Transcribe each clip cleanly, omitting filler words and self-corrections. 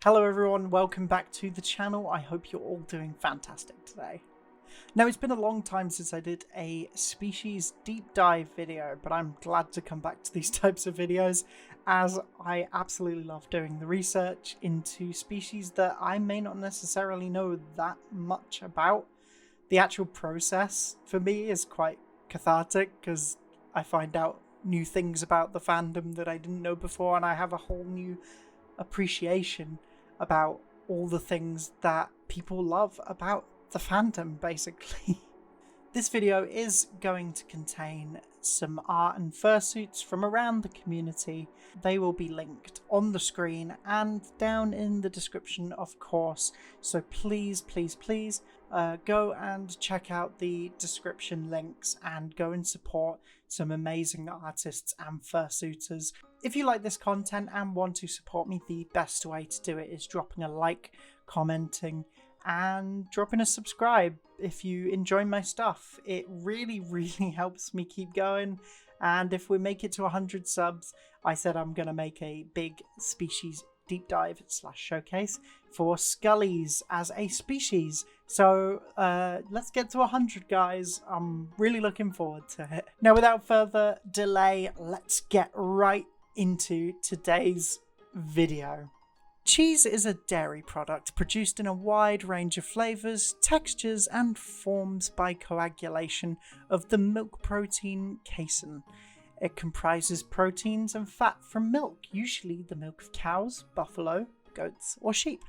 Hello everyone, welcome back to the channel. I hope you're all doing fantastic today. Now, it's been a long time since I did a species deep dive video, but I'm glad to come back to these types of videos as I absolutely love doing the research into species that I may not necessarily know that much about. The actual process for me is quite cathartic because I find out new things about the fandom that I didn't know before, and I have a whole new appreciation about all the things that people love about the fandom, basically. This video is going to contain some art and fursuits from around the community. They will be linked on the screen and down in the description, of course. So please go and check out the description links and go and support some amazing artists and fursuiters. If you like this content and want to support me, the best way to do it is dropping a like, commenting, and dropping a subscribe if you enjoy my stuff. It really helps me keep going, and if we make it to 100 subs, I said I'm gonna make a big species deep dive / showcase for Scullies as a species. So let's get to 100, guys. I'm really looking forward to it. Now, without further delay, let's get right into today's video. Cheese is a dairy product produced in a wide range of flavours, textures and forms by coagulation of the milk protein casein. It comprises proteins and fat from milk, usually the milk of cows, buffalo, goats or sheep.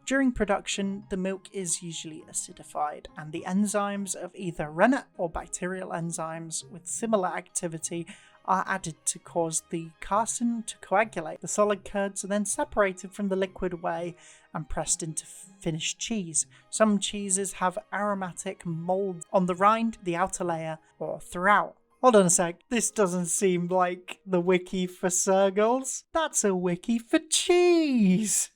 During production, the milk is usually acidified, and the enzymes of either rennet or bacterial enzymes with similar activity are added to cause the casein to coagulate. The solid curds are then separated from the liquid whey and pressed into finished cheese. Some cheeses have aromatic mold on the rind, the outer layer, or throughout. Hold on a sec, this doesn't seem like the wiki for Sergals. That's a wiki for cheese!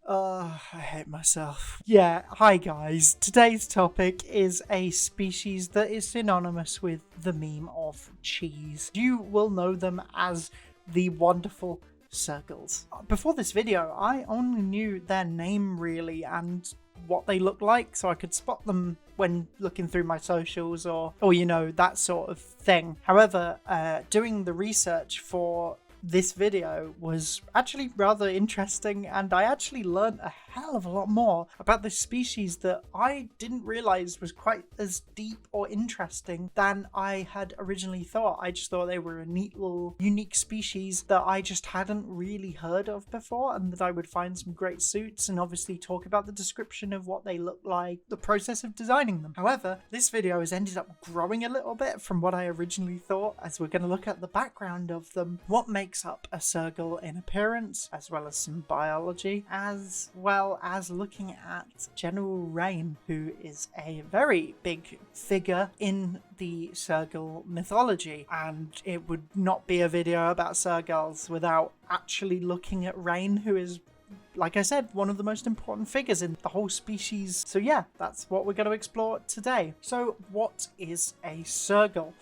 I hate myself. Yeah, hi guys. Today's topic is a species that is synonymous with the meme of cheese. You will know them as the wonderful Sergals. Before this video, I only knew their name really and what they look like, so I could spot them when looking through my socials or you know, that sort of thing. However, doing the research for this video was actually rather interesting, and I actually learned a hell of a lot more about this species that I didn't realize was quite as deep or interesting than I had originally thought. I just thought they were a neat little unique species that I just hadn't really heard of before, and that I would find some great suits and obviously talk about the description of what they look like, the process of designing them. However, this video has ended up growing a little bit from what I originally thought, as we're going to look at the background of them, what makes up a Sergal in appearance, as well as some biology, as well as looking at General Rain, who is a very big figure in the Sergal mythology, and it would not be a video about Sergals without actually looking at Rain, who is, like I said, one of the most important figures in the whole species. So yeah, that's what we're going to explore today. So what is a Sergal?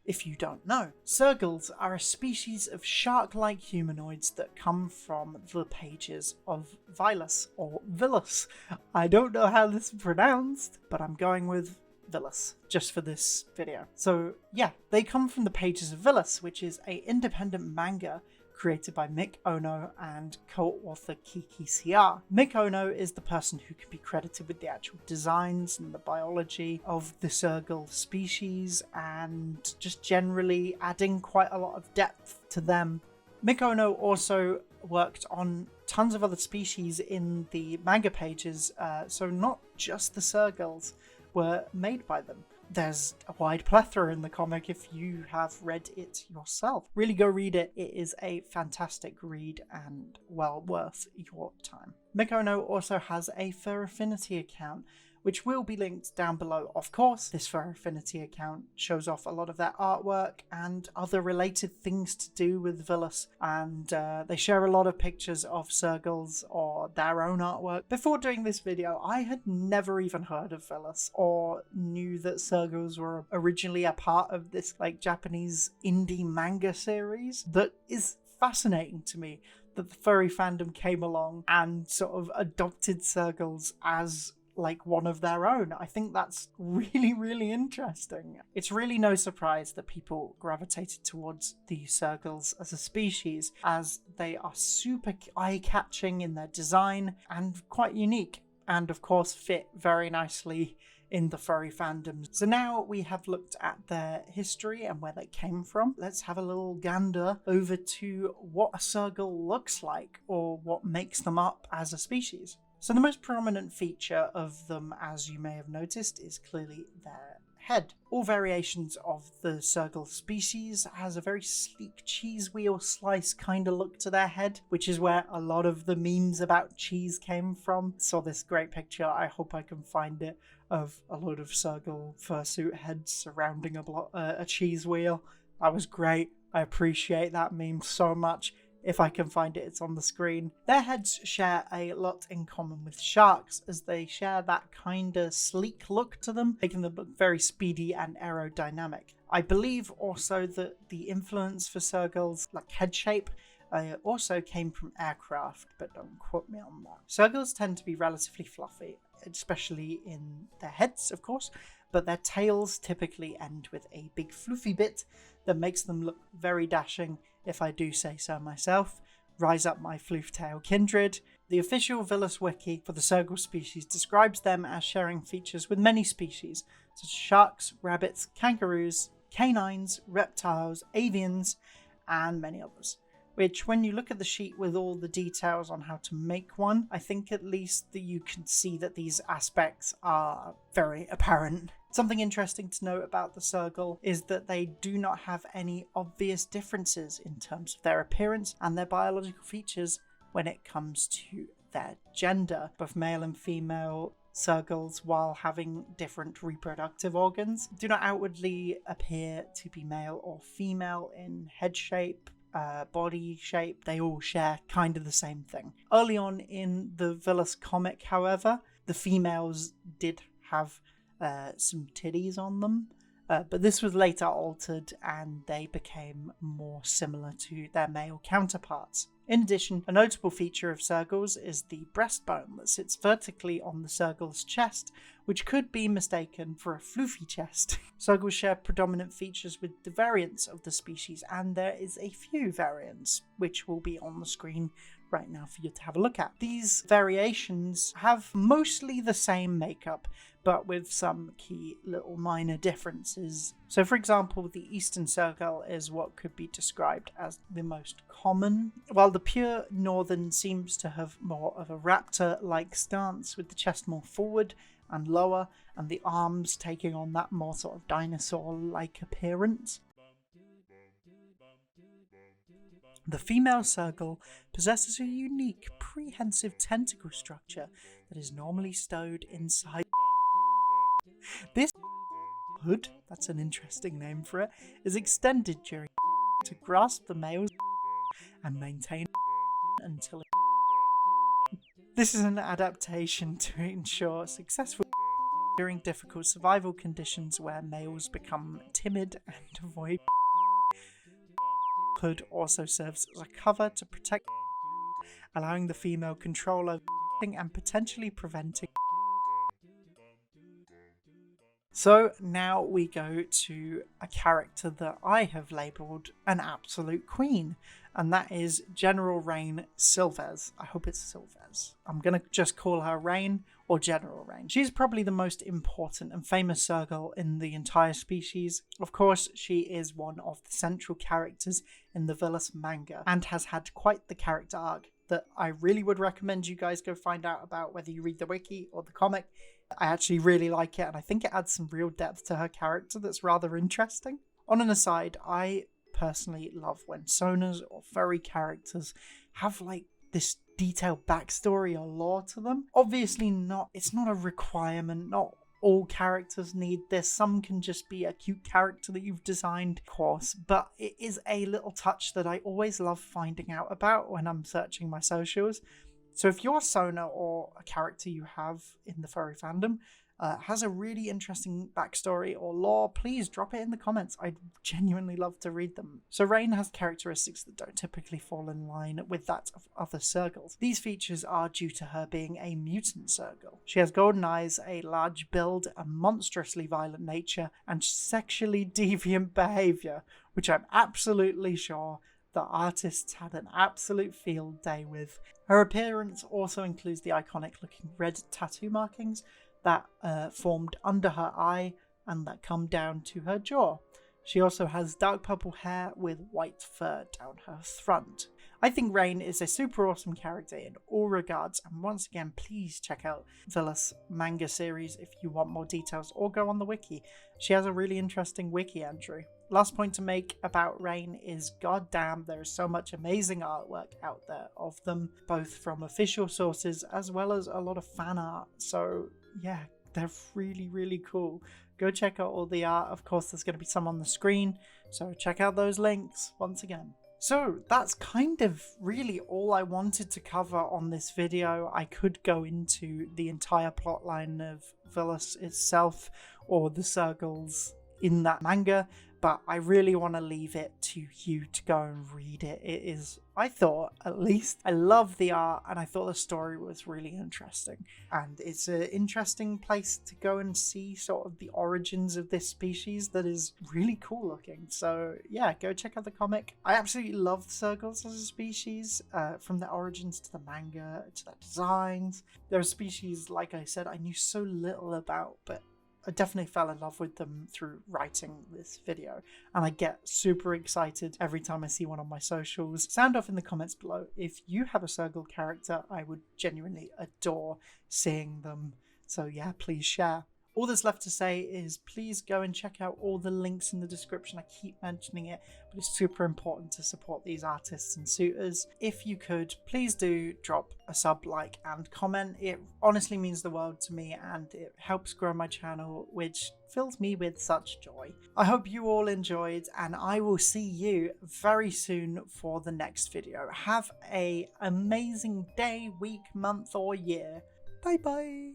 If you don't know, Sergals are a species of shark-like humanoids that come from the pages of Vilus, or Vilus. I don't know how this is pronounced, but I'm going with Vilus just for this video. So yeah, they come from the pages of Vilus, which is an independent manga created by Mick Ono and co-author Kiki CR. Mick Ono is the person who can be credited with the actual designs and the biology of the Sergal species, and just generally adding quite a lot of depth to them. Mick Ono also worked on tons of other species in the manga pages, so not just the Sergals were made by them. There's a wide plethora in the comic if you have read it yourself. Really go read it. It is a fantastic read and well worth your time. Mick Ono also has a furaffinity account, which will be linked down below. Of course, this furaffinity account shows off a lot of their artwork and other related things to do with Vilus, and they share a lot of pictures of Sergals or their own artwork. Before doing this video, I had never even heard of Vilus or knew that Sergals were originally a part of this like Japanese indie manga series that is fascinating to me. that the furry fandom came along and sort of adopted Sergals as like one of their own. I think that's really, really interesting. It's really no surprise that people gravitated towards the Sergals as a species, as they are super eye-catching in their design and quite unique, and of course fit very nicely in the furry fandom. So now we have looked at their history and where they came from. Let's have a little gander over to what a Sergal looks like, or what makes them up as a species. So the most prominent feature of them, as you may have noticed, is clearly their head. All variations of the Sergal species has a very sleek cheese wheel slice kind of look to their head, which is where a lot of the memes about cheese came from. Saw this great picture, I hope I can find it, of a load of Sergal fursuit heads surrounding a cheese wheel. That was great. I appreciate that meme so much. If I can find it, it's on the screen. Their heads share a lot in common with sharks, as they share that kind of sleek look to them, making them look very speedy and aerodynamic. I believe also that the influence for Sergal's like head shape also came from aircraft, but don't quote me on that. Sergals tend to be relatively fluffy, especially in their heads, of course, but their tails typically end with a big floofy bit that makes them look very dashing, if I do say so myself. Rise up my floof tail kindred. The official Villus wiki for the Sergal species describes them as sharing features with many species, such as sharks, rabbits, kangaroos, canines, reptiles, avians, and many others. Which, when you look at the sheet with all the details on how to make one, I think at least that you can see that these aspects are very apparent. Something interesting to note about the Sergal is that they do not have any obvious differences in terms of their appearance and their biological features when it comes to their gender. Both male and female Sergals, while having different reproductive organs, do not outwardly appear to be male or female in head shape, body shape. They all share kind of the same thing. Early on in the Villus comic, however, the females did have some titties on them, but this was later altered and they became more similar to their male counterparts. In addition, a notable feature of Sergals is the breastbone that sits vertically on the Sergal's chest, which could be mistaken for a floofy chest. Sergals share predominant features with the variants of the species, and there is a few variants, which will be on the screen right now for you to have a look at. These variations have mostly the same makeup, but with some key little minor differences. So for example, the Eastern Sergal is what could be described as the most common, while the pure Northern seems to have more of a raptor-like stance, with the chest more forward and lower, and the arms taking on that more sort of dinosaur-like appearance. The female Sergal possesses a unique prehensive tentacle structure that is normally stowed inside. This hood, that's an interesting name for it, is extended during to grasp the male's and maintain until this is an adaptation to ensure successful during difficult survival conditions where males become timid and avoid. Hood also serves as a cover to protect, allowing the female control over and potentially preventing. So now we go to a character that I have labelled an absolute queen, and that is General Rain Silvez. I hope it's Silvez. I'm going to just call her Rain or General Rain. She's probably the most important and famous Sergal in the entire species. Of course, she is one of the central characters in the Villus manga and has had quite the character arc that I really would recommend you guys go find out about, whether you read the wiki or the comic. I actually really like it, and I think it adds some real depth to her character that's rather interesting. On an aside, I personally love when sonas or furry characters have like this detailed backstory or lore to them. Obviously it's not a requirement, not all characters need this. Some can just be a cute character that you've designed, of course, but it is a little touch that I always love finding out about when I'm searching my socials. So if you're a Sona or a character you have in the furry fandom has a really interesting backstory or lore, please drop it in the comments. I'd genuinely love to read them. So Rain has characteristics that don't typically fall in line with that of other Sergals. These features are due to her being a mutant Sergal. She has golden eyes, a large build, a monstrously violent nature, and sexually deviant behaviour, which I'm absolutely sure the artists had an absolute field day with. Her appearance also includes the iconic looking red tattoo markings that formed under her eye and that come down to her jaw. She also has dark purple hair with white fur down her front. I think Rain is a super awesome character in all regards, and once again, please check out Villa's manga series if you want more details, or go on the wiki. She has a really interesting wiki entry. Last point to make about Rain is, goddamn, there is so much amazing artwork out there of them, both from official sources as well as a lot of fan art. So yeah, they're really, really cool. Go check out all the art. Of course, there's going to be some on the screen, so check out those links once again. So that's kind of really all I wanted to cover on this video. I could go into the entire plotline of Villas itself or the Sergals in that manga, but I really want to leave it to you to go and read it. It is, I thought, at least, I love the art and I thought the story was really interesting. And it's an interesting place to go and see sort of the origins of this species that is really cool looking. So yeah, go check out the comic. I absolutely love the Sergals as a species, from their origins to the manga, to their designs. They're a species, like I said, I knew so little about, but I definitely fell in love with them through writing this video, and I get super excited every time I see one on my socials. Sound off in the comments below if you have a Sergal character. I would genuinely adore seeing them, so yeah, please share. All that's left to say is please go and check out all the links in the description. I keep mentioning it, but it's super important to support these artists and suitors. If you could, please do drop a sub, like, and comment. It honestly means the world to me and it helps grow my channel, which fills me with such joy. I hope you all enjoyed, and I will see you very soon for the next video. Have an amazing day, week, month, or year. Bye bye.